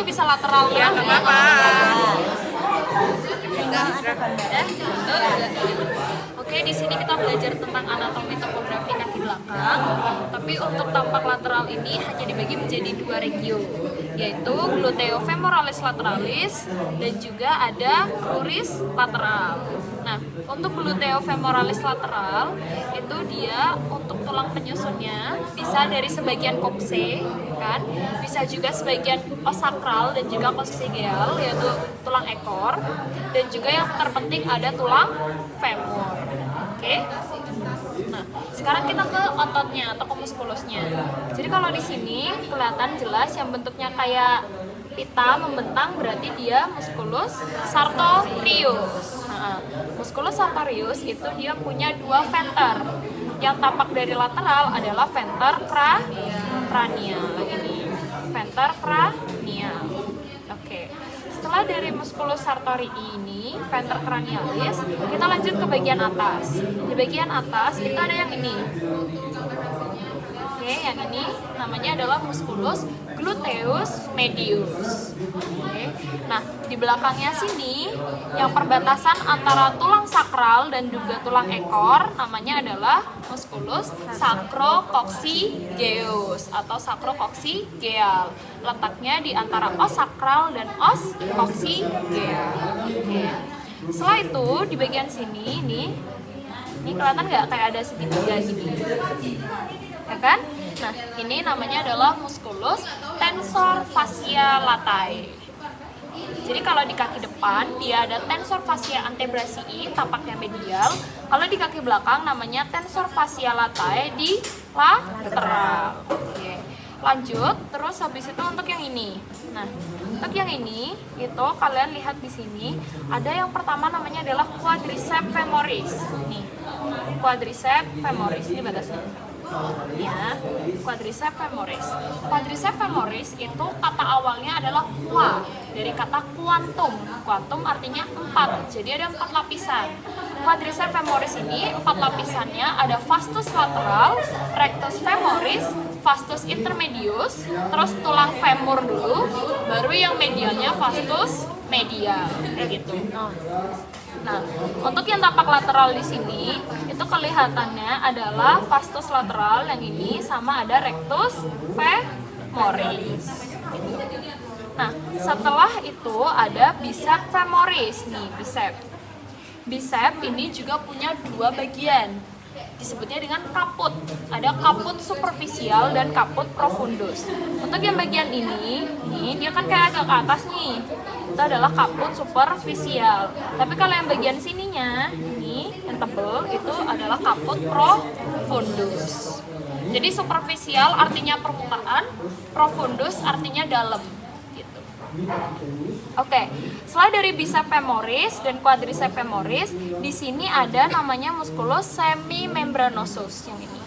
Bisa lateral Ya, nggak apa-apa. Oke, di sini kita belajar tentang anatomi topografi kaki belakang. Tapi untuk tampak lateral ini hanya dibagi menjadi dua regio, yaitu gluteofemoralis lateralis dan juga ada cruris lateral. Nah, untuk gluteofemoralis lateral itu dia untuk tulang penyusunnya bisa dari sebagian kokse, kan? Bisa juga sebagian os sakral dan juga coccygeal, yaitu tulang ekor, dan juga yang terpenting ada tulang femur. Oke. Nah, sekarang kita ke ototnya atau ke muskulusnya. Jadi kalau di sini kelihatan jelas yang bentuknya kayak pita membentang, berarti dia musculus sartorius. Nah, musculus sartorius itu dia punya dua venter. Yang tampak dari lateral adalah venter cranial. Ini venter cranial. Oke. Setelah dari musculus sartorii ini, venter cranialis, kita lanjut ke bagian atas. Di bagian atas kita ada yang ini. Oke, yang ini namanya adalah musculus gluteus medius. Oke. Nah, di belakangnya sini yang perbatasan antara tulang sakral dan juga tulang ekor namanya adalah musculus sacrococcygeus atau sacrococcygeal. Letaknya di antara os sakral dan os coccygeal. Oke. Setelah itu di bagian sini ini kelihatan nggak kayak ada segitiga gini? Ya kan? Nah, ini namanya adalah musculus tensor fascia latae. Jadi kalau di kaki depan dia ada tensor fascia antebrasii, tampaknya medial. Kalau di kaki belakang namanya tensor fascia latae di lateral. Oke. Lanjut, terus habis itu untuk yang ini. Nah, untuk yang ini itu kalian lihat di sini ada yang pertama namanya adalah quadriceps femoris. Nih, quadriceps femoris ini batasnya. Ya, quadriceps femoris. Quadriceps femoris itu kata awalnya adalah qua, dari kata quantum. Quantum artinya 4, jadi ada 4 lapisan. Quadriceps femoris ini 4 lapisannya ada vastus lateral, rectus femoris, vastus intermedius, terus tulang femur dulu, baru yang medialnya vastus medial, kayak gitu. Nah, untuk yang tampak lateral di sini itu kelihatannya adalah vastus lateral yang ini sama ada rectus femoris. Nah, setelah itu ada biceps femoris nih, biceps. Biceps ini juga punya dua bagian. Disebutnya dengan kaput. Ada kaput superficial dan kaput profundus. Untuk yang bagian ini dia kan kayak agak ke atas nih. Itu adalah kaput superficial. Tapi kalau yang bagian sininya, ini yang tebel, itu adalah kaput profundus. Jadi superficial artinya permukaan, profundus artinya dalam. Gitu. Oke, setelah dari biceps femoris dan quadriceps femoris, di sini ada namanya musculus semimembranosus yang ini.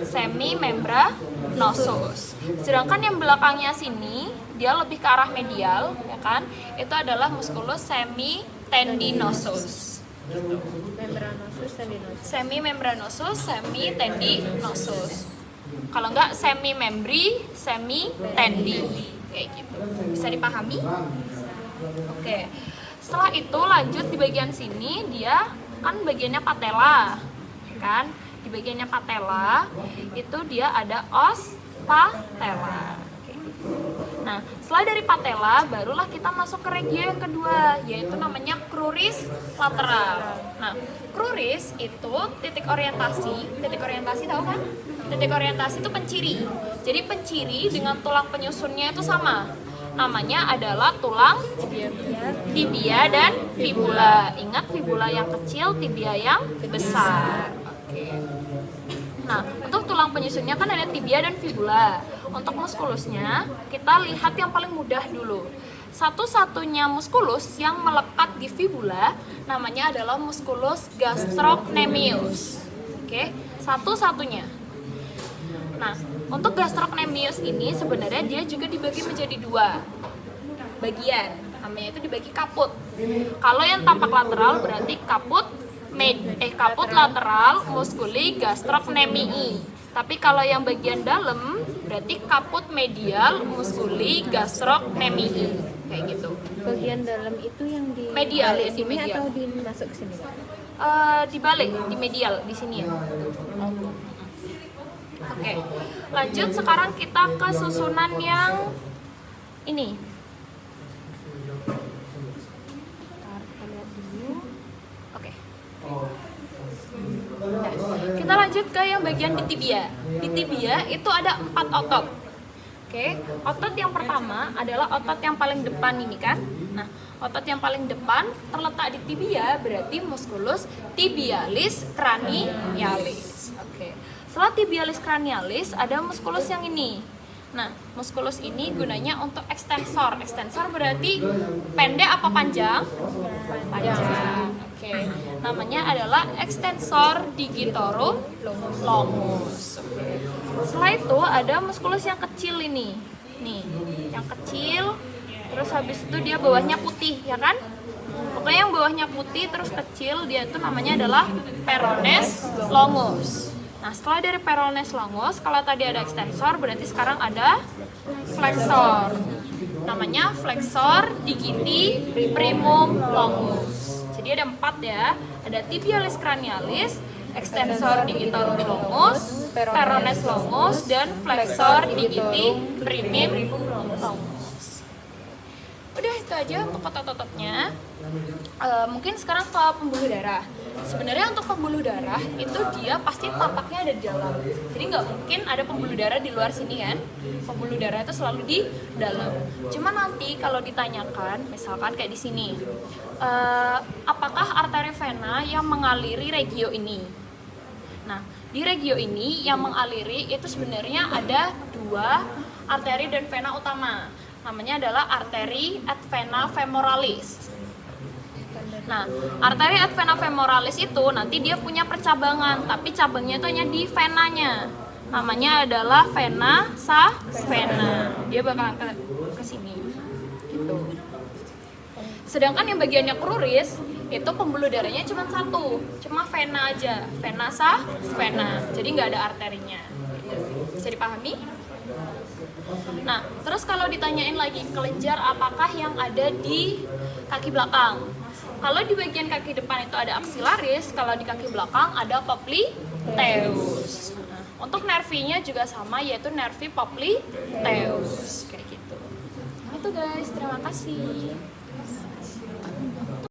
Semimembranosus. Sedangkan yang belakangnya sini dia lebih ke arah medial, ya kan? Itu adalah musculus semitendinosus. Semimembranosus, semitendinosus. Kalau enggak semimembri, semitendi. Kayak gitu. Bisa dipahami? Oke. Setelah itu lanjut di bagian sini dia kan bagiannya patella, kan? Di bagiannya patella itu dia ada os patella. Nah, setelah dari patella barulah kita masuk ke regio yang kedua, yaitu namanya cruris lateral. Nah, cruris itu titik orientasi tahu kan? Titik orientasi itu penciri. Jadi penciri dengan tulang penyusunnya itu sama. Namanya adalah tulang tibia dan fibula. Ingat, fibula yang kecil, tibia yang besar. Oke. Nah, untuk tulang penyusunnya kan ada tibia dan fibula. Untuk muskulusnya, kita lihat yang paling mudah dulu. Satu-satunya muskulus yang melekat di fibula namanya adalah musculus gastrocnemius. Oke, satu-satunya. Nah, untuk gastrocnemius ini sebenarnya dia juga dibagi menjadi dua bagian. Namanya itu dibagi kaput. Kalau yang tampak lateral berarti kaput lateral musculi gastrocnemii. Tapi kalau yang bagian dalam Berarti kaput medial musculi gastrocnemici kayak gitu. Bagian dalam itu yang di Medial, balik yang di sini medial. atau dimasuk ke sini? Dibalik di medial di sini ya. Oke, lanjut sekarang kita ke susunan yang ini. Bentar, kita lihat dulu. Oke. Nah, kita lanjut ke yang bagian di tibia. Di tibia itu ada 4 otot. Oke, otot yang pertama adalah otot yang paling depan ini kan. Nah, otot yang paling depan terletak di tibia, berarti musculus tibialis cranialis. Oke. Setelah tibialis cranialis ada musculus yang ini. Nah, musculus ini gunanya untuk ekstensor. Ekstensor berarti pendek apa panjang? Panjang. Oke. Namanya adalah extensor digitorum longus. Oke. Setelah itu ada musculus yang kecil ini. Nih, yang kecil. Terus habis itu dia bawahnya putih, ya kan? Pokoknya yang bawahnya putih terus kecil, dia itu namanya adalah perones longus. Nah, setelah dari perones longus, kalau tadi ada extensor, berarti sekarang ada flexor. Namanya flexor digiti primum longus. Jadi ada 4 ya. Ada tibialis cranialis, extensor digitorum longus, perones longus, dan flexor digiti primum longus. Udah itu aja untuk otot-ototnya. Mungkin sekarang ke pembuluh darah. Sebenarnya untuk pembuluh darah itu dia pasti tapaknya ada di dalam. Jadi nggak mungkin ada pembuluh darah di luar sini kan. Pembuluh darah itu selalu di dalam. Cuma nanti kalau ditanyakan, misalkan kayak di sini, apakah arteri vena yang mengaliri regio ini? Nah, di regio ini yang mengaliri itu sebenarnya ada 2 arteri dan vena utama. Namanya adalah arteri et vena femoralis. Nah, arteri et vena femoralis itu nanti dia punya percabangan, tapi cabangnya itu hanya di venanya. Namanya adalah vena savena. Dia bakalan ke sini. Gitu. Sedangkan yang bagiannya kruris itu pembuluh darahnya cuma 1, cuma vena aja, vena savena. Jadi nggak ada arterinya. Bisa dipahami? Nah, terus kalau ditanyain lagi kelenjar apakah yang ada di kaki belakang? Kalau di bagian kaki depan itu ada axillaris, kalau di kaki belakang ada popliteus. Nah, untuk nervinya juga sama, yaitu nervi popliteus kayak gitu. Itu guys, terima kasih.